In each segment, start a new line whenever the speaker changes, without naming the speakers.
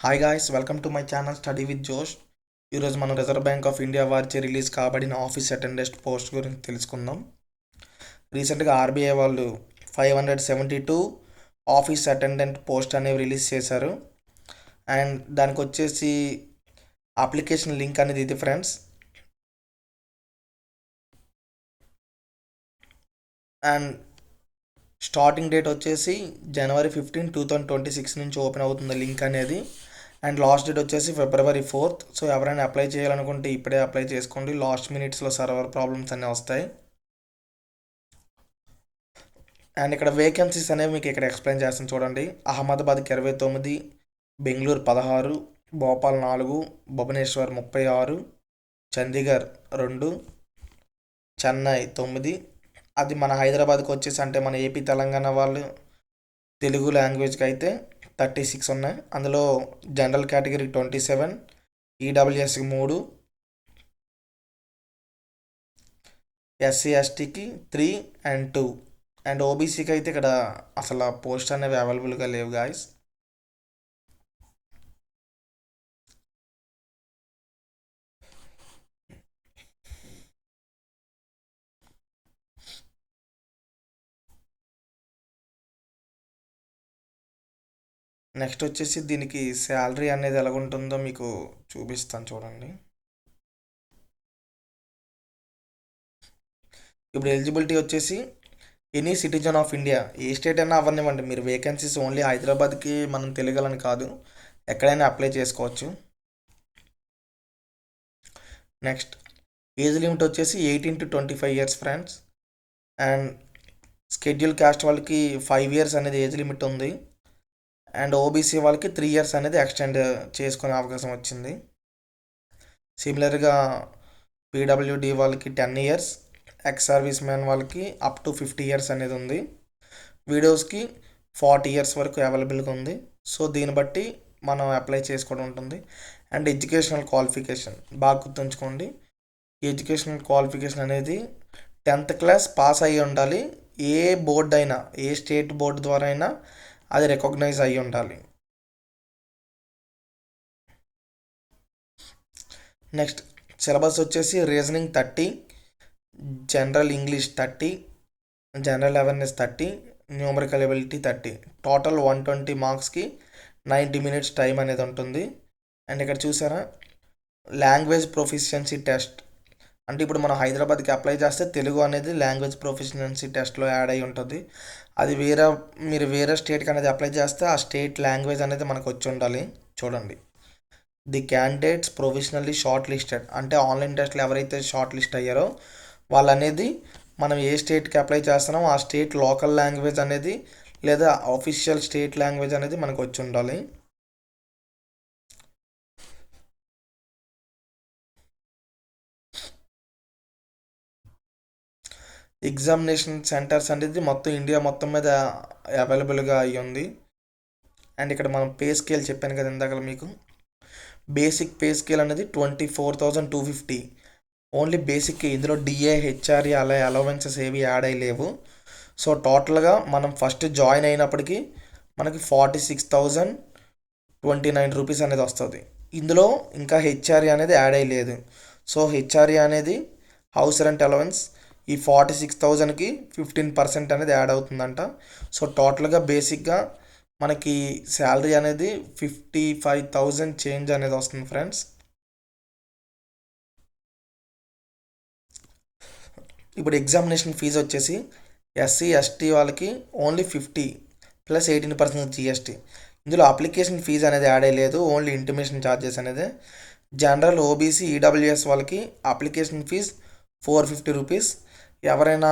Hi guys, welcome to my channel study with జోష్. ఈరోజు మనం రిజర్వ్ బ్యాంక్ ఆఫ్ ఇండియా వారిచే రిలీజ్ కాబడిన ఆఫీస్ అటెండెంట్ పోస్ట్ గురించి తెలుసుకుందాం. రీసెంట్గా ఆర్బీఐ వాళ్ళు 572 ఆఫీస్ అటెండెంట్ పోస్ట్ అనేవి రిలీజ్ చేశారు. అండ్ దానికి వచ్చేసి అప్లికేషన్ లింక్ అనేది ఇది ఫ్రెండ్స్. అండ్ స్టార్టింగ్ డేట్ వచ్చేసి January 15, 2026 నుంచి ఓపెన్ అవుతుంది లింక్ అనేది. అండ్ లాస్ట్ డేట్ వచ్చేసి February 4th. సో ఎవరైనా అప్లై చేయాలనుకుంటే ఇప్పుడే అప్లై చేసుకోండి. లాస్ట్ మినిట్స్లో సర్వర్ ప్రాబ్లమ్స్ అన్నీ వస్తాయి. అండ్ ఇక్కడ వేకెన్సీస్ అనేవి మీకు ఇక్కడ ఎక్స్ప్లెయిన్ చేస్తాను చూడండి. అహ్మదాబాద్కి 29, బెంగళూరు 16, భోపాల్ 4, భువనేశ్వర్ 36, చండీగఢ్ 2, చెన్నై 9. అది మన హైదరాబాద్కి వచ్చేసి అంటే మన ఏపీ తెలంగాణ వాళ్ళు తెలుగు లాంగ్వేజ్కి అయితే 36 ఉన్నాయి. అందులో జనరల్ కేటగిరీ 27, ఈడబ్ల్యూఎస్కి 3, ఎస్సీ ఎస్టీకి 3 అండ్ 2, అండ్ ఓబీసీకి అయితే ఇక్కడ అసలు పోస్ట్ అనేవి అవైలబుల్గా లేవు గాయస్. నెక్స్ట్ వచ్చేసి దీనికి శాలరీ అనేది ఎలాగుంటుందో మీకు చూపిస్తాను చూడండి. ఇప్పుడు ఎలిజిబిలిటీ వచ్చేసి any citizen of India, A state అయినా అవ్వనివ్వండి. మీరు వేకెన్సీస్ ఓన్లీ హైదరాబాద్కి మనం తెలుగాలని కాదు, ఎక్కడైనా అప్లై చేసుకోవచ్చు. నెక్స్ట్ ఏజ్ లిమిట్ వచ్చేసి 18 to 25 years friends. And schedule caste వాళ్ళకి 5 ఇయర్స్ అనేది ఏజ్ లిమిట్ ఉంది. అండ్ ఓబీసీ వాళ్ళకి 3 ఇయర్స్ అనేది ఎక్స్టెండ్ చేసుకునే అవకాశం వచ్చింది. సిమిలర్గా పీడబ్ల్యూడి వాళ్ళకి 10 ఇయర్స్, ఎక్స్ సర్వీస్ మ్యాన్ వాళ్ళకి అప్ టు 50 ఇయర్స్ అనేది ఉంది. వీడియోస్కి 40 ఇయర్స్ వరకు అవైలబుల్గా ఉంది. సో దీన్ని బట్టి మనం అప్లై చేసుకోవడం ఉంటుంది. అండ్ ఎడ్యుకేషనల్ క్వాలిఫికేషన్ బాగా గుర్తుంచుకోండి. ఎడ్యుకేషనల్ క్వాలిఫికేషన్ అనేది 10th క్లాస్ పాస్ అయ్యి ఉండాలి. ఏ బోర్డు అయినా, ఏ స్టేట్ బోర్డు ద్వారా అయినా అది రికగ్నైజ్ అయ్యి ఉండాలి. నెక్స్ట్ సిలబస్ వచ్చేసి reasoning 30, general English 30, general awareness 30, numerical ability 30. Total 120 మార్క్స్కి 90 మినిట్స్ టైం అనేది ఉంటుంది. అండ్ ఇక్కడ చూసారా, లాంగ్వేజ్ ప్రొఫిషియన్సీ టెస్ట్ అంటే ఇప్పుడు మనం హైదరాబాద్కి అప్లై చేస్తే తెలుగు అనేది లాంగ్వేజ్ ప్రొఫిషియన్సీ టెస్ట్లో యాడ్ అయి ఉంటుంది. అది మీరు వేరే స్టేట్కి అనేది అప్లై చేస్తే ఆ స్టేట్ లాంగ్వేజ్ అనేది మనకు వచ్చి ఉండాలి. చూడండి, the candidates provisionally short listed అంటే ఆన్లైన్ టెస్ట్లో ఎవరైతే షార్ట్ లిస్ట్ అయ్యారో వాళ్ళు అనేది మనం ఏ స్టేట్కి అప్లై చేస్తున్నామో ఆ స్టేట్ లోకల్ లాంగ్వేజ్ అనేది లేదా ఆఫీషియల్ స్టేట్ లాంగ్వేజ్ అనేది మనకు వచ్చి ఉండాలి. ఎగ్జామినేషన్ సెంటర్స్ అనేది మొత్తం ఇండియా మొత్తం మీద అవైలబుల్గా అయ్యి ఉంది. అండ్ ఇక్కడ మనం పే స్కేల్ చెప్పాను కదా ఇందాక మీకు, బేసిక్ పే స్కేల్ అనేది 24,250 ఓన్లీ బేసిక్. ఇందులో డిఏ హెచ్ఆర్ఏ అలా అలవెన్సెస్ ఏవి యాడ్ అయ్యలేవు. సో టోటల్గా మనం ఫస్ట్ జాయిన్ అయినప్పటికీ మనకి 46,029 రూపీస్ అనేది వస్తుంది. ఇందులో ఇంకా హెచ్ఆర్ఏ అనేది యాడ్ అయ్యలేదు. సో హెచ్ఆర్ఏ అనేది హౌస్ రెంట్ అలవెన్స్ ఈ 46,000కి 15% అనేది యాడ్ అవుతుందంట. సో టోటల్గా బేసిక్గా మనకి శాలరీ అనేది 55,000 చేంజ్ అనేది వస్తుంది ఫ్రెండ్స్. ఇప్పుడు ఎగ్జామినేషన్ ఫీజు వచ్చేసి ఎస్సీ ఎస్టీ వాళ్ళకి ఓన్లీ 50 ప్లస్ 18% జిఎస్టీ. ఇందులో అప్లికేషన్ ఫీజు అనేది యాడ్ అయ్యలేదు, ఓన్లీ ఇంటిమేషన్ ఛార్జెస్ అనేది. జనరల్ ఓబీసీ ఈడబ్ల్యూఎస్ వాళ్ళకి అప్లికేషన్ ఫీజ్ 450 రూపీస్. ఎవరైనా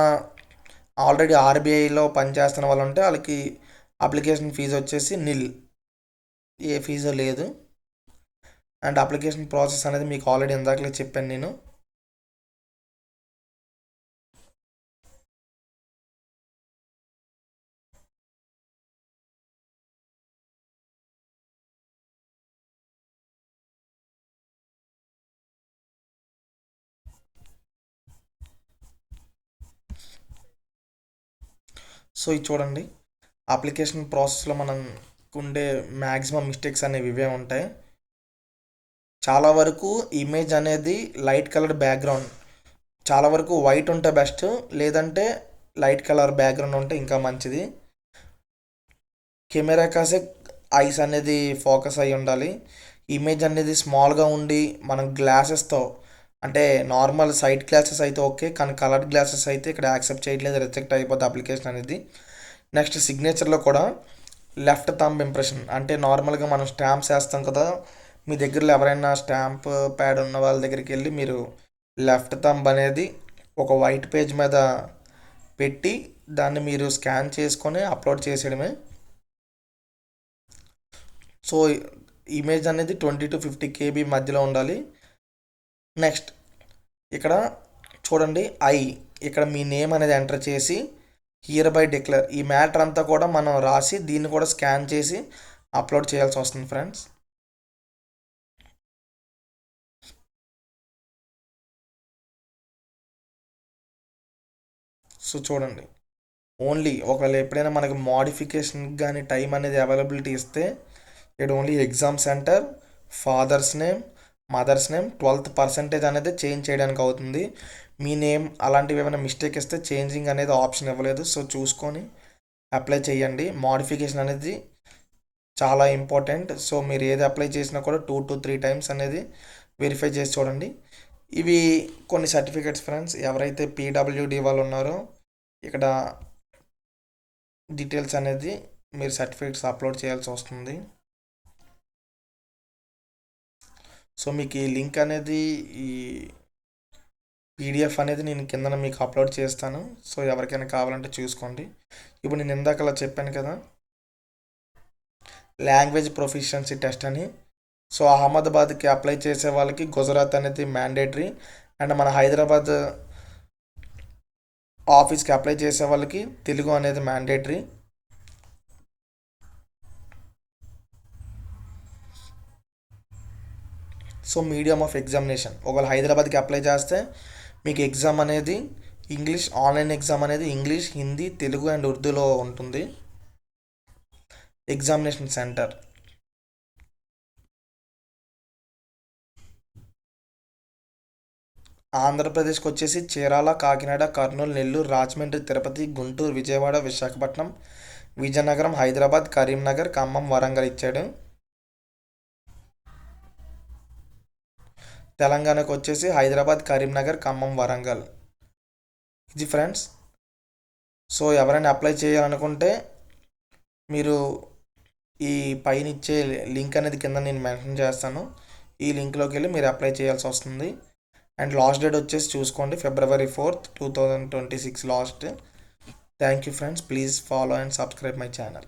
ఆల్రెడీ ఆర్బీఐలో పనిచేస్తున్న వాళ్ళు ఉంటే వాళ్ళకి అప్లికేషన్ ఫీజు వచ్చేసి నిల్, ఏ ఫీజు లేదు. అండ్ అప్లికేషన్ ప్రాసెస్ అనేది మీకు ఆల్రెడీ ఇందాకలే చెప్పాను నేను. సో ఇది చూడండి, అప్లికేషన్ ప్రాసెస్లో మనం ఉండే మ్యాక్సిమం మిస్టేక్స్ అనేవి ఇవే ఉంటాయి. చాలా వరకు ఇమేజ్ అనేది లైట్ కలర్ బ్యాక్గ్రౌండ్, చాలా వరకు వైట్ ఉంటే బెస్ట్, లేదంటే లైట్ కలర్ బ్యాక్గ్రౌండ్ ఉంటే ఇంకా మంచిది. కెమెరా కాసే ఐస్ అనేది ఫోకస్ అయి ఉండాలి. ఇమేజ్ అనేది స్మాల్గా ఉండి మనం గ్లాసెస్తో, అంటే నార్మల్ సైడ్ గ్లాసెస్ అయితే ఓకే, కానీ కలర్డ్ గ్లాసెస్ అయితే ఇక్కడ యాక్సెప్ట్ చేయట్లేదు, రిజెక్ట్ అయిపోద్ది అప్లికేషన్ అనేది. నెక్స్ట్ సిగ్నేచర్లో కూడా లెఫ్ట్ థంబ్ ఇంప్రెషన్, అంటే నార్మల్గా మనం స్టాంప్స్ వేస్తాం కదా, మీ దగ్గరలో ఎవరైనా స్టాంప్ ప్యాడ్ ఉన్న వాళ్ళ దగ్గరికి వెళ్ళి మీరు లెఫ్ట్ థంబ్ అనేది ఒక వైట్ పేజ్ మీద పెట్టి దాన్ని మీరు స్కాన్ చేసుకొని అప్లోడ్ చేసేయడమే. సో ఇమేజ్ అనేది 20 to 50 KB మధ్యలో ఉండాలి. నెక్స్ట్ ఇక్కడ చూడండి, ఇక్కడ మీ నేమ్ అనేది ఎంటర్ చేసి హియర్ బై డిక్లేర్, ఈ మ్యాటర్ అంతా కూడా మనం రాసి దీన్ని కూడా స్కాన్ చేసి అప్లోడ్ చేయాల్సి వస్తుంది ఫ్రెండ్స్. సో చూడండి, ఓన్లీ ఒకవేళ ఎప్పుడైనా మనకి మోడిఫికేషన్ కానీ టైం అనేది అవైలబిలిటీ ఇస్తే ఇక్కడ only exam centre, father's name, mother's name 12% అనేది చేంజ్ చేయడానికి అవుతుంది. మీ నేమ్ అలాంటివి ఏమైనా మిస్టేక్ ఇస్తే చేంజింగ్ అనేది ఆప్షన్ ఇవ్వలేదు. సో చూసుకొని అప్లై చేయండి. మోడిఫికేషన్ అనేది చాలా ఇంపార్టెంట్. సో మీరు ఏది అప్లై చేసినా కూడా 2 to 3 times అనేది వెరిఫై చేసి చూడండి. ఇవి కొన్ని సర్టిఫికెట్స్ ఫ్రెండ్స్. ఎవరైతే పీడబ్ల్యూడి వాళ్ళు ఉన్నారో ఇక్కడ డీటెయిల్స్ అనేది మీరు సర్టిఫికెట్స్ అప్లోడ్ చేయాల్సి వస్తుంది. సో మీకు ఈ లింక్ అనేది, ఈ పీడిఎఫ్ అనేది నేను కింద మీకు అప్లోడ్ చేస్తాను. సో ఎవరికైనా కావాలంటే చూసుకోండి. ఇప్పుడు నేను ఇందాకలా చెప్పాను కదా లాంగ్వేజ్ ప్రొఫిషియన్సీ టెస్ట్ అని. సో అహ్మదాబాద్కి అప్లై చేసే వాళ్ళకి గుజరాత్ అనేది మ్యాండేటరీ, అండ్ మన హైదరాబాద్ ఆఫీస్కి అప్లై చేసే వాళ్ళకి తెలుగు అనేది mandatory. So medium of examination, ఒకవేళ హైదరాబాద్కి అప్లై చేస్తే మీకు ఎగ్జామ్ అనేది ఇంగ్లీష్, ఆన్లైన్ ఎగ్జామ్ అనేది ఇంగ్లీష్, హిందీ, తెలుగు అండ్ ఉర్దూలో ఉంటుంది. ఎగ్జామినేషన్ సెంటర్ ఆంధ్రప్రదేశ్కి వచ్చేసి చీరాల, కాకినాడ, కర్నూలు, నెల్లూరు, రాజమండ్రి, తిరుపతి, గుంటూరు, విజయవాడ, విశాఖపట్నం, విజయనగరం, హైదరాబాద్, కరీంనగర్, ఖమ్మం, వరంగల్ ఇచ్చాడు. తెలంగాణకు వచ్చేసి హైదరాబాద్, కరీంనగర్, ఖమ్మం, వరంగల్. ఇది ఫ్రెండ్స్. సో ఎవరైనా అప్లై చేయాలనుకుంటే మీరు ఈ పైన ఇచ్చే లింక్ అనేది కింద నేను మెన్షన్ చేస్తాను, ఈ లింక్లోకి వెళ్ళి మీరు అప్లై చేయాల్సి వస్తుంది. అండ్ లాస్ట్ డేట్ వచ్చేసి చూసుకోండి, February 4th, 2026 last. Thank you friends. Please follow and subscribe my channel.